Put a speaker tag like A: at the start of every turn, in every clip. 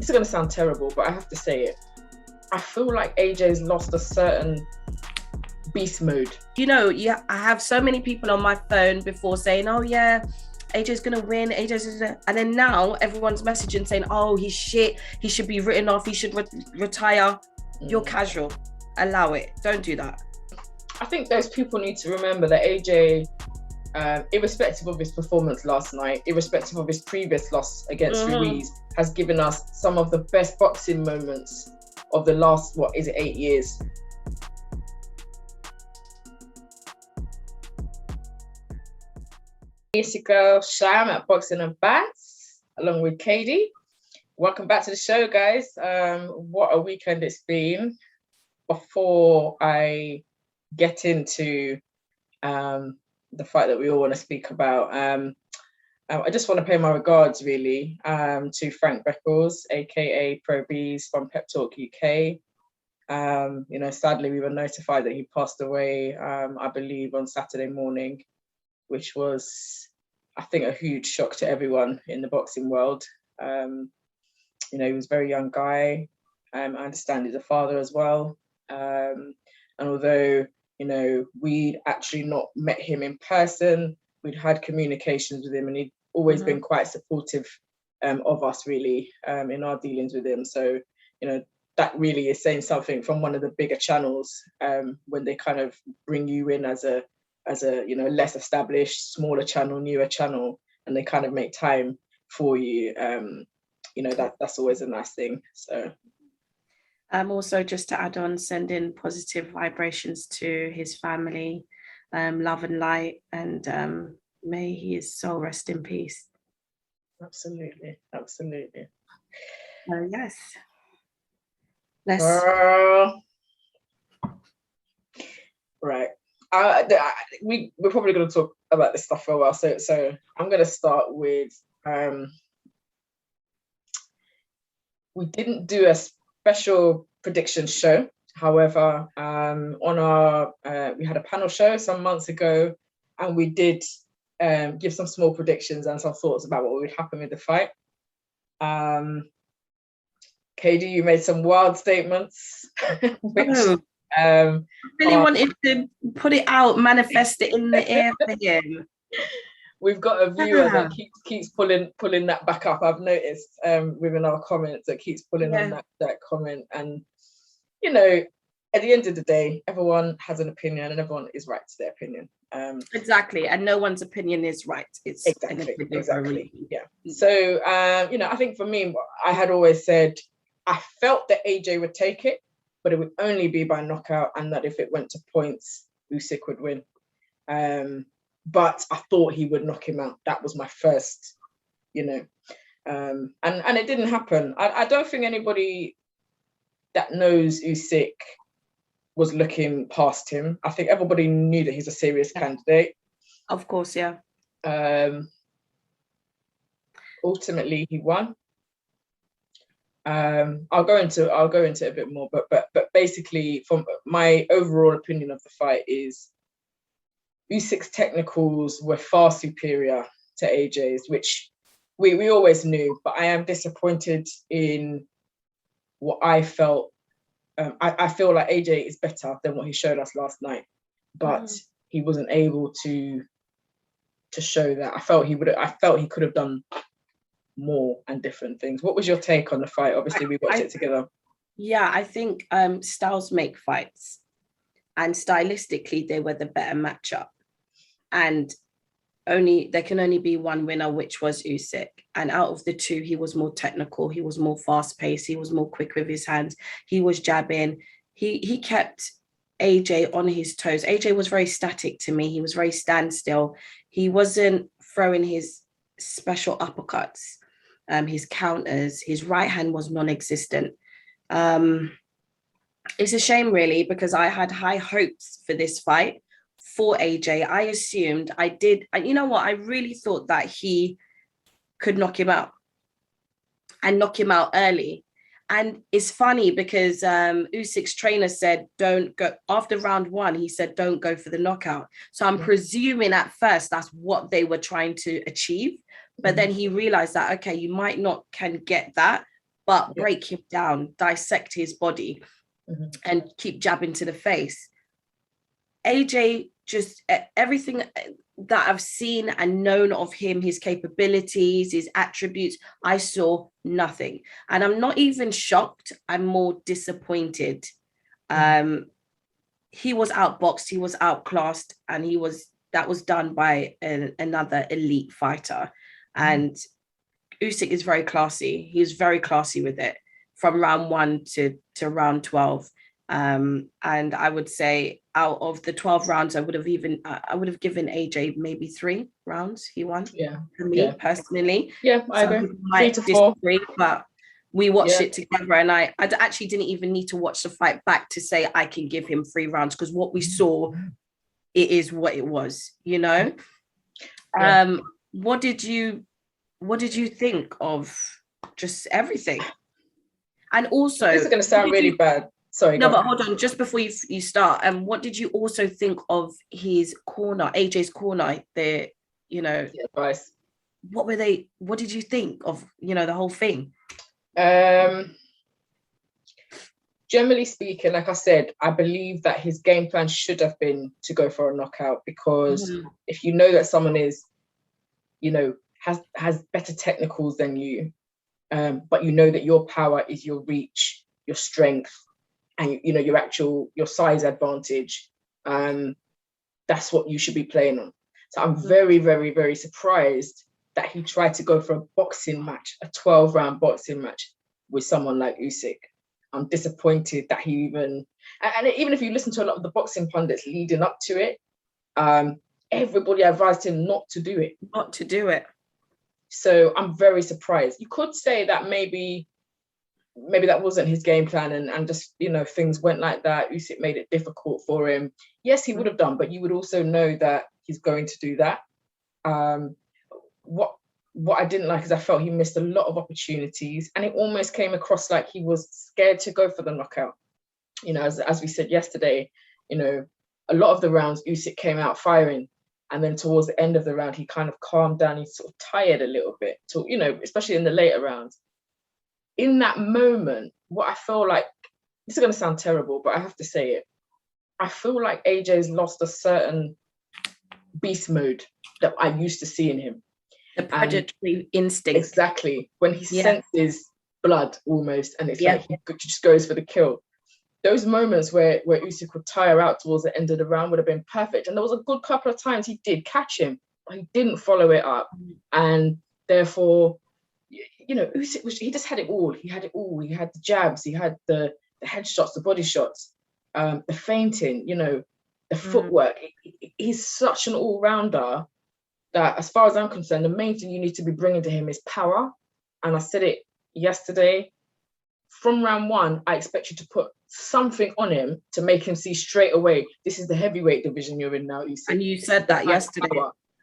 A: this is going to sound terrible, but I have to say it. I feel like AJ's lost a certain beast mode.
B: You know, yeah, I have so many people on my phone before saying, oh yeah, AJ's gonna win, and then now everyone's messaging saying, oh, he's shit, he should be written off, he should retire. You're casual. Allow it. Don't do that.
A: I think those people need to remember that AJ, irrespective of his performance last night, irrespective of his previous loss against Ruiz, has given us some of the best boxing moments of the last, 8 years? It's your girl Sham at Boxing and Bantz, along with Katie. Welcome back to the show, guys. What a weekend it's been. Before I get into the fight that we all want to speak about, I just want to pay my regards really to Frank Beckles, aka Pro Bees from Pep Talk UK. Sadly we were notified that he passed away, I believe on Saturday morning, which was, I think, a huge shock to everyone in the boxing world. He was a very young guy. I understand he's a father as well. And although, we'd actually not met him in person, we'd had communications with him, and he'd always been quite supportive of us, really, in our dealings with him. So, that really is saying something from one of the bigger channels, when they kind of bring you in as a less established, smaller channel, newer channel, and they kind of make time for you. That's always a nice thing. So
B: also, just to add on, sending positive vibrations to his family, love and light, and may his soul rest in peace.
A: Absolutely.
B: Yes.
A: Right. We're probably going to talk about this stuff for a while. So I'm going to start with, we didn't do a special prediction show. However, on our, we had a panel show some months ago, and we did give some small predictions and some thoughts about what would happen with the fight. KD, you made some wild statements, which
B: really wanted to put it out, manifest it in the air for him.
A: We've got a viewer that keeps pulling that back up. I've noticed within our comments that keeps pulling on that comment. And at the end of the day, everyone has an opinion, and everyone is right to their opinion.
B: Exactly, and no one's opinion is right. It's
A: exactly. Yeah. So I think for me, I had always said I felt that AJ would take it, but it would only be by knockout, and that if it went to points, Usyk would win. But I thought he would knock him out. That was my first, and it didn't happen. I don't think anybody that knows Usyk was looking past him. I think everybody knew that he's a serious candidate.
B: Of course, yeah.
A: Ultimately, he won. I'll go into it a bit more, but basically, from my overall opinion of the fight is Usyk's technicals were far superior to AJ's, which we always knew, but I am disappointed in what I felt. I feel like AJ is better than what he showed us last night, but he wasn't able to show that. I felt he could have done more and different things. What was your take on the fight? Obviously, we watched it together.
B: Yeah, I think styles make fights, and stylistically, they were the better matchup. And there can only be one winner, which was Usyk. And out of the two, he was more technical, he was more fast-paced, he was more quick with his hands, he was jabbing. He kept AJ on his toes. AJ was very static to me. He was very standstill. He wasn't throwing his special uppercuts, his counters. His right hand was non-existent. It's a shame, really, because I had high hopes for this fight for AJ. I assumed, I really thought that he could knock him out and knock him out early. And it's funny because Usyk's trainer said, don't go after round one. He said, don't go for the knockout. So I'm presuming at first that's what they were trying to achieve. But then he realized that, okay, you might not can get that, but break him down, dissect his body, and keep jabbing to the face. AJ, just everything that I've seen and known of him, his capabilities, his attributes, I saw nothing. And I'm not even shocked. I'm more disappointed. He was outboxed, he was outclassed, and that was done by another elite fighter. And Usyk is very classy. He was very classy with it from round 1 to round 12. And I would say out of the 12 rounds, I would have given AJ maybe 3 rounds he won.
A: Yeah.
B: For me personally.
A: Yeah, I agree. 3 to 4.
B: But we watched it together, and I actually didn't even need to watch the fight back to say I can give him 3 rounds, because what we saw, it is what it was, you know. What did you think of just everything? And also,
A: this is going to sound really bad. Sorry.
B: No, but hold on. Just before you start, what did you also think of his corner, AJ's corner? The
A: advice.
B: What did you think of the whole thing?
A: Generally speaking, like I said, I believe that his game plan should have been to go for a knockout, because if you know that someone is, has better technicals than you, but you know that your power is your reach, your strength, and your size advantage, that's what you should be playing on. So I'm very, very, very surprised that he tried to go for a boxing match, a 12-round boxing match with someone like Usyk. I'm disappointed that he even if you listen to a lot of the boxing pundits leading up to it, everybody advised him not to do it. So I'm very surprised. You could say that maybe that wasn't his game plan, and just things went like that. Usyk made it difficult for him. Yes, he would have done, but you would also know that he's going to do that. What I didn't like is I felt he missed a lot of opportunities, and it almost came across like he was scared to go for the knockout. As we said yesterday, a lot of the rounds Usyk came out firing, and then towards the end of the round he kind of calmed down. He sort of tired a little bit, especially in the later rounds. In that moment, what I feel like, this is going to sound terrible, but I have to say it, I feel like AJ's lost a certain beast mode that I used to see in him.
B: The predatory instinct.
A: Exactly. When he senses blood almost, and it's like he just goes for the kill. Those moments where Usyk would tire out towards the end of the round would have been perfect. And there was a good couple of times he did catch him, but he didn't follow it up. And therefore, Usyk, he just had it all. He had it all. He had the jabs, he had the headshots, the body shots, the feinting, the footwork. He's such an all-rounder that, as far as I'm concerned, the main thing you need to be bringing to him is power. And I said it yesterday, from round 1, I expect you to put something on him to make him see straight away, this is the heavyweight division you're in now.
B: And you said that yesterday.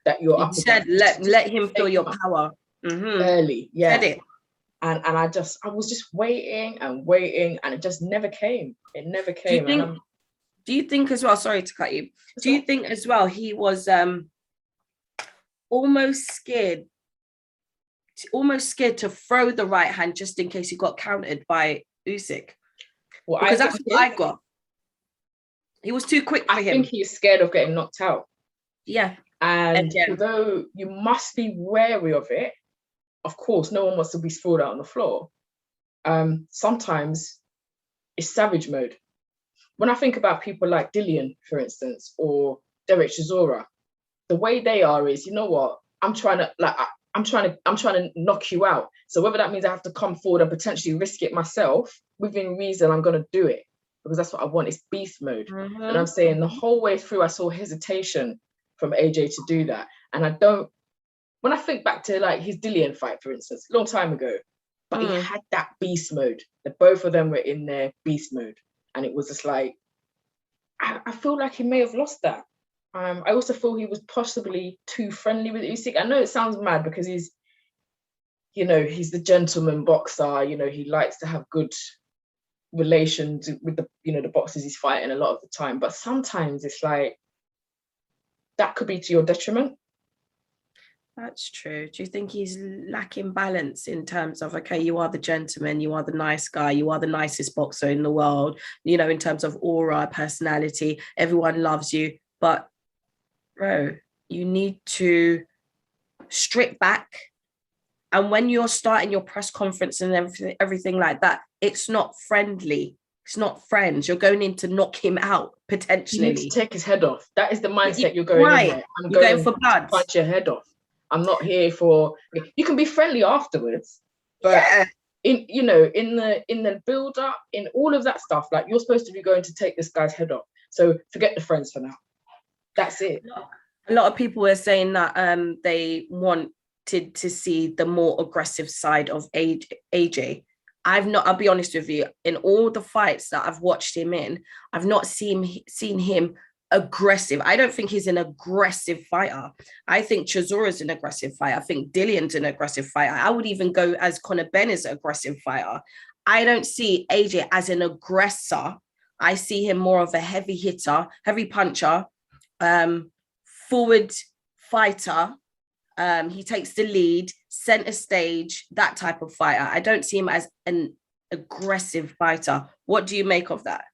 A: That you're up
B: said, let him feel your power.
A: Early,
B: Said it.
A: And I was just waiting, and it just never came. It never came.
B: Do you think as well, sorry to cut you, do you think as well he was almost scared to throw the right hand just in case he got countered by Usyk?
A: Well,
B: because that's what I got. He was too quick for him.
A: I think he's scared of getting knocked out.
B: Yeah.
A: And although you must be wary of it, of course, no one wants to be sprawled out on the floor. Sometimes it's savage mode. When I think about people like Dillian, for instance, or Derek Chisora, the way they are is, you know what? I'm trying to knock you out. So whether that means I have to come forward and potentially risk it myself, within reason, I'm going to do it, because that's what I want. It's beast mode. And I'm saying the whole way through, I saw hesitation from AJ to do that. And when I think back to like his Dillian fight, for instance, a long time ago, but he had that beast mode. The both of them were in their beast mode. And it was just like, I feel like he may have lost that. I also feel he was possibly too friendly with Usyk. I know it sounds mad because he's the gentleman boxer. He likes to have good relations with the boxers he's fighting a lot of the time. But sometimes it's like, that could be to your detriment.
B: That's true. Do you think he's lacking balance in terms of, okay, you are the gentleman, you are the nice guy, you are the nicest boxer in the world, you know, in terms of aura, personality, everyone loves you. But, bro, you need to strip back. And when you're starting your press conference and everything like that, it's not friendly. It's not friends. You're going in to knock him out, potentially.
A: You need to take his head off. That is the mindset you're going in there.
B: You're going for blood.
A: Punch your head off. I'm not here for. You can be friendly afterwards, but in the build up, in all of that stuff, like, you're supposed to be going to take this guy's head off. So forget the friends for now. That's it.
B: A lot of people were saying that they wanted to see the more aggressive side of AJ. I'll be honest with you, in all the fights that I've watched him in, I've not seen him aggressive. I don't think he's an aggressive fighter. I think Chisora's an aggressive fighter. I think Dillian's an aggressive fighter. I would even go as Conor Benn is an aggressive fighter. I don't see AJ as an aggressor. I see him more of a heavy hitter, heavy puncher, forward fighter. He takes the lead, center stage, that type of fighter. I don't see him as an aggressive fighter. What do you make of that?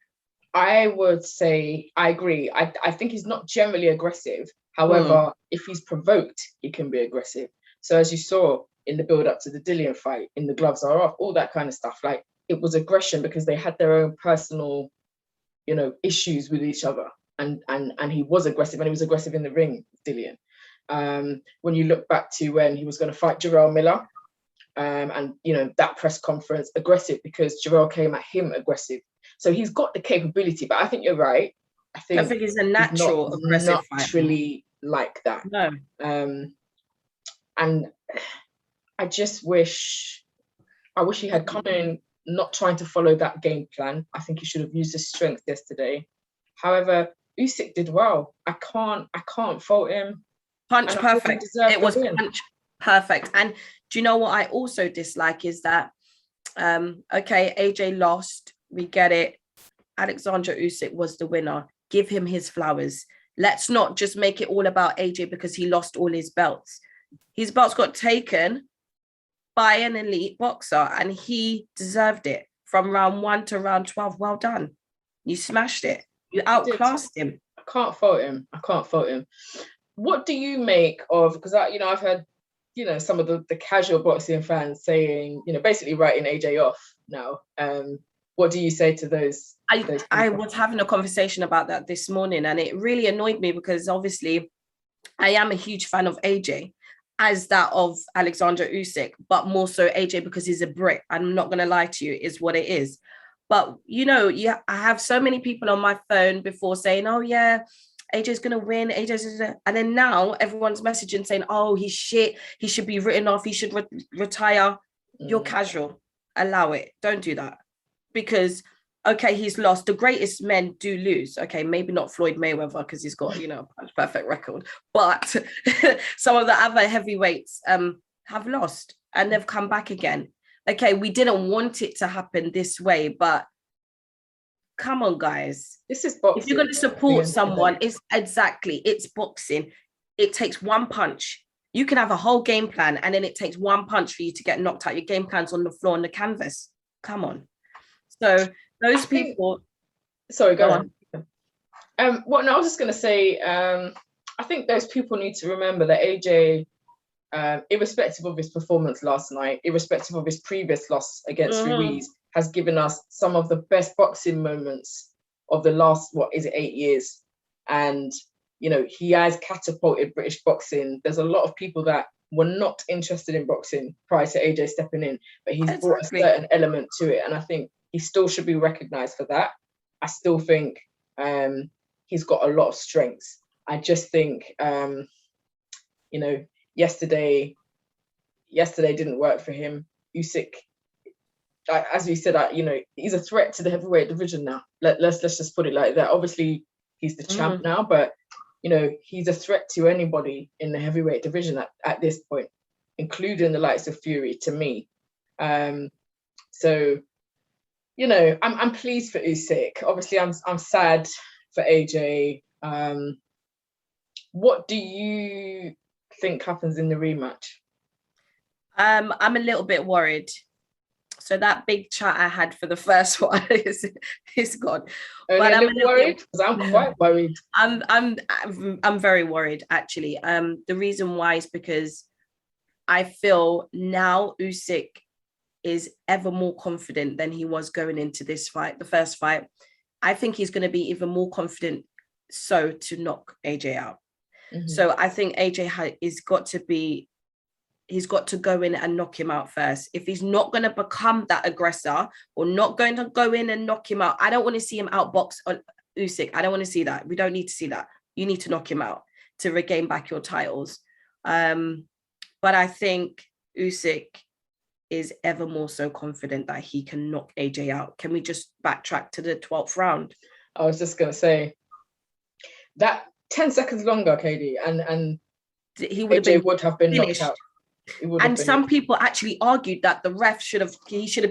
A: I would say I agree. I think he's not generally aggressive. However, if he's provoked, he can be aggressive. So as you saw in the build up to the Dillian fight, in the gloves are off, all that kind of stuff, like, it was aggression because they had their own personal, issues with each other. And he was aggressive, and he was aggressive in the ring, Dillian. When you look back to when he was going to fight Jarrell Miller, and that press conference, aggressive because Jarrell came at him aggressive. So he's got the capability, but I think you're right. I think
B: he's a natural aggressive
A: naturally fighter. Like that.
B: No.
A: And I just wish he had come in not trying to follow that game plan. I think he should have used his strength yesterday. However, Usyk did well. I can't fault him.
B: Punch perfect. It was punch perfect. And do you know what I also dislike is that, okay, AJ lost. We get it. Alexander Usyk was the winner. Give him his flowers. Let's not just make it all about AJ because he lost all his belts. His belts got taken by an elite boxer, and he deserved it from round 1 to round 12. Well done. You smashed it. You outclassed him.
A: I can't fault him. What do you make of, because I've heard, some of the casual boxing fans saying, basically writing AJ off now. What do you say to those?
B: I was having a conversation about that this morning, and it really annoyed me because obviously I am a huge fan of AJ, as that of Alexander Usyk, but more so AJ because he's a Brit. I'm not going to lie to you, is what it is. But, I have so many people on my phone before saying, oh, yeah, AJ's going to win. And then now everyone's messaging saying, oh, he's shit. He should be written off. He should retire. You're casual. Allow it. Don't do that. Because, okay, he's lost. The greatest men do lose. Okay, maybe not Floyd Mayweather because he's got, a perfect record. But some of the other heavyweights have lost and they've come back again. Okay, we didn't want it to happen this way, but come on, guys.
A: This is boxing.
B: If you're going to support someone, it's boxing. It takes one punch. You can have a whole game plan, and then it takes one punch for you to get knocked out. Your game plan's on the floor on the canvas. Come on. So those people.
A: Sorry, go on. I was just going to say, I think those people need to remember that AJ, irrespective of his performance last night, irrespective of his previous loss against Ruiz, has given us some of the best boxing moments of the last, 8 years? And, he has catapulted British boxing. There's a lot of people that were not interested in boxing prior to AJ stepping in, but he's brought a certain element to it. And I think he still should be recognised for that. I still think he's got a lot of strengths. I just think, yesterday didn't work for him. Usyk, as we said, he's a threat to the heavyweight division now. Let's just put it like that. Obviously, he's the champ now, but he's a threat to anybody in the heavyweight division at this point, including the likes of Fury. To me, so I'm pleased for Usyk. Obviously, I'm sad for AJ. What do you think happens in the rematch?
B: I'm a little bit worried. So that big chat I had for the first one is gone.
A: Only
B: But
A: a
B: I'm a
A: little
B: little
A: worried
B: bit,
A: because I'm quite worried.
B: I'm very worried actually. The reason why is because I feel now Usyk is ever more confident than he was going into this fight, the first fight. I think he's going to be even more confident so to knock AJ out.
A: Mhm.
B: So I think AJ he's got to go in and knock him out first. If he's not going to become that aggressor or not going to go in and knock him out, I don't want to see him outbox on Usyk. I don't want to see that. We don't need to see that. You need to knock him out to regain back your titles. But I think Usyk is ever more so confident that he can knock AJ out. Can we just backtrack to the 12th round?
A: I was just going to say that 10 seconds longer, Katie, and
B: he would
A: have been
B: finished.
A: knocked out.
B: And some people actually argued that the ref Usyk should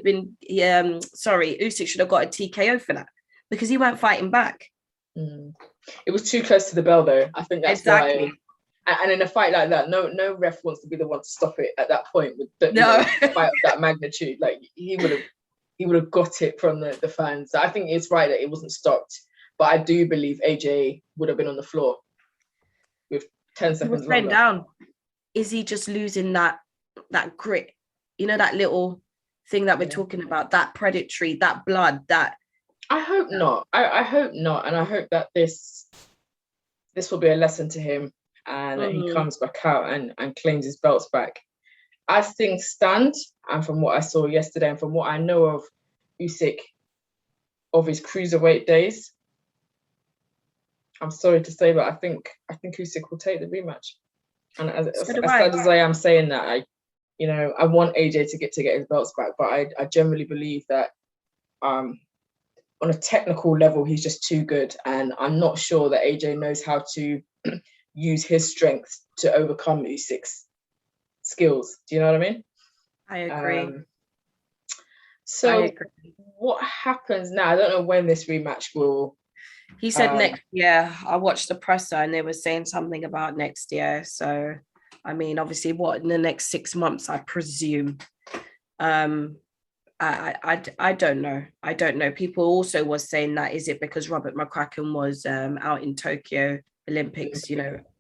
B: have got a TKO for that because he weren't fighting back.
A: It was too close to the bell, though. I think that's
B: exactly.
A: Why. And in a fight like that, no ref wants to be the one to stop it at that point with a fight of that magnitude. Like he would have got it from the fans. So I think it's right that it wasn't stopped, but I do believe AJ would have been on the floor with 10 seconds longer.
B: Down. Is he just losing that grit? You know, that little thing that we're talking about, that predatory, that blood, that.
A: I hope not. I hope not. And I hope that this will be a lesson to him and that he comes back out and claims his belts back. As things stand, and from what I saw yesterday and from what I know of Usyk, of his cruiserweight days, I'm sorry to say, but I think Usyk will take the rematch. And as sad as I am saying that, I want AJ to get his belts back, but I generally believe that on a technical level, he's just too good. And I'm not sure that AJ knows how to use his strengths to overcome Usyk's skills. Do you know what I mean?
B: I agree.
A: So what happens now? I don't know when this rematch will.
B: He said next year. I watched the presser and they were saying something about next year. So, I mean, obviously, in the next 6 months, I presume. I don't know. I don't know. People also was saying that, is it because Robert McCracken was out in Tokyo Olympics,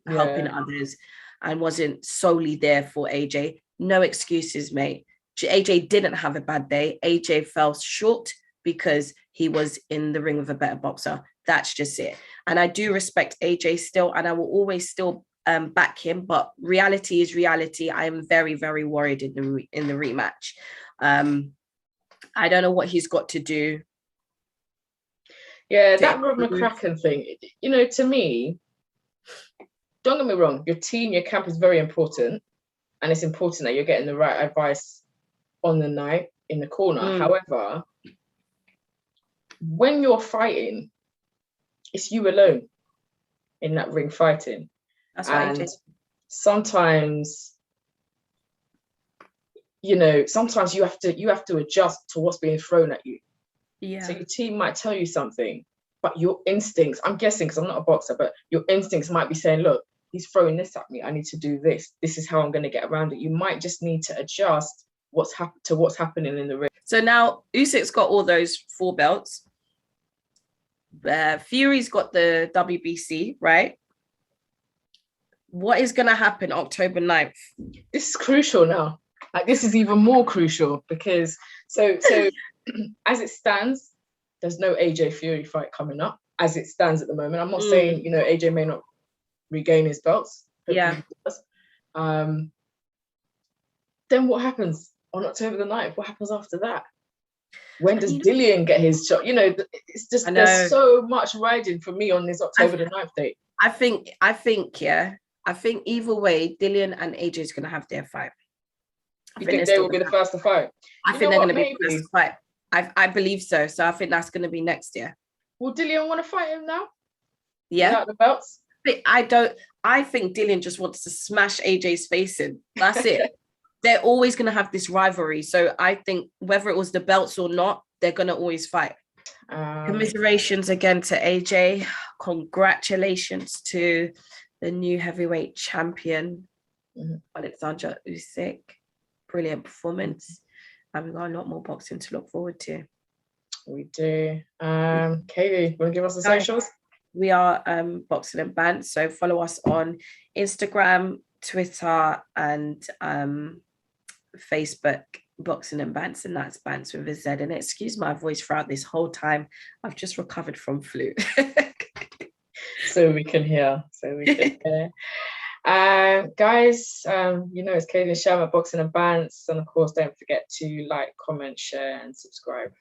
B: helping others and wasn't solely there for AJ? No excuses, mate. AJ didn't have a bad day. AJ fell short because he was in the ring with a better boxer. That's just it. And I do respect AJ still, and I will always still back him. But reality is reality. I am very, very worried in the rematch. I don't know what he's got to do.
A: Yeah, that Rob McCracken thing, to me, don't get me wrong, your team, your camp is very important. And it's important that you're getting the right advice on the night in the corner. However, when you're fighting, it's you alone in that ring fighting.
B: That's right.
A: Sometimes, sometimes you have to adjust to what's being thrown at you. Yeah. So your team might tell you something, but your instincts, I'm guessing because I'm not a boxer, but your instincts might be saying, look, he's throwing this at me. I need to do this. This is how I'm going to get around it. You might just need to adjust what's happening in the ring.
B: So now Usyk's got all those 4 belts. Fury's got the WBC, right? What is going to happen October 9th?
A: This is crucial now. Like, this is even more crucial because so as it stands, there's no AJ Fury fight coming up as it stands at the moment. I'm not saying, AJ may not regain his belts.
B: Yeah.
A: Then what happens on October the 9th? What happens after that? When does Dillian get his shot? It's just there's so much riding for me on this October the 9th date.
B: I think either way, Dillian and AJ is going to have their fight.
A: You think they will be the first to fight?
B: I think they're going to be the first to fight. I believe so. So I think that's going to be next year.
A: Will Dillian want to fight him now?
B: Yeah.
A: Without the belts?
B: I think Dillian just wants to smash AJ's face in. That's it. They're always going to have this rivalry. So I think whether it was the belts or not, they're going to always fight. Commiserations again to AJ. Congratulations to the new heavyweight champion. Alexander Usyk, brilliant performance. And we've got a lot more boxing to look forward to.
A: We do. Katie, want to give us the socials?
B: We are Boxing and Bantz. So follow us on Instagram, Twitter, and Facebook, Boxing and Bantz, and that's Bantz with a Z. And excuse my voice throughout this whole time. I've just recovered from flu.
A: So we can hear. Guys, it's Katie and Sham at Boxing and Bantz. And of course, don't forget to like, comment, share, and subscribe.